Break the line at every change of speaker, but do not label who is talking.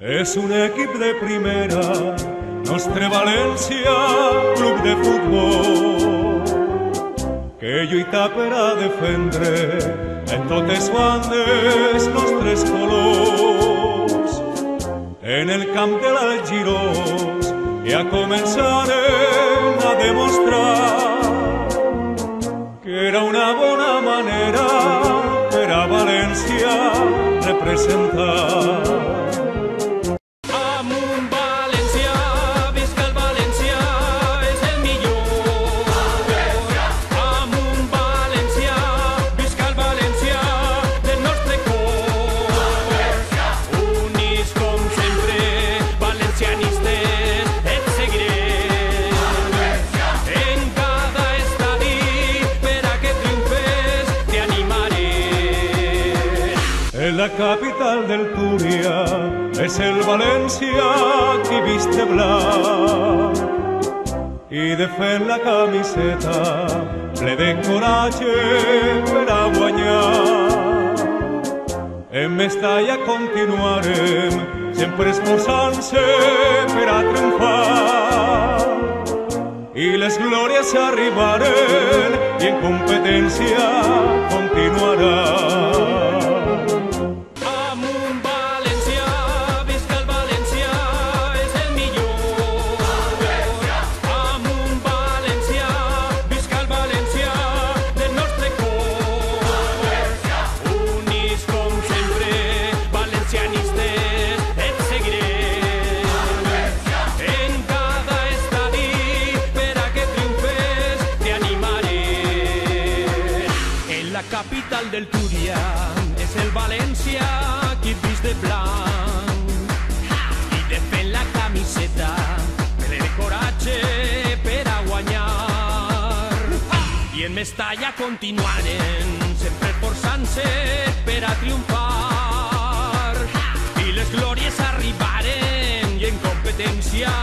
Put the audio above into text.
És un equip de primera, nostre València, club de futbol, que lluita per a defendre en totes bandes nostres colors. En el camp de l'Algirós ja començarem a demostrar que era una bona manera per a València representar. La capital del Túria és el València qui viste blanc i defèn la camiseta ple de coratge per a guanyar. En Mestalla continuarem sempre esforçant-se per a triomfar i les glòries arribaren i en competència continuarà.
La capital del Túria és el València qui vist de blanc i defèn la camiseta ple de coratge per a guanyar. I en Mestalla continuaren sempre esforçant-se per a triomfar i les glòries arribaren i en competència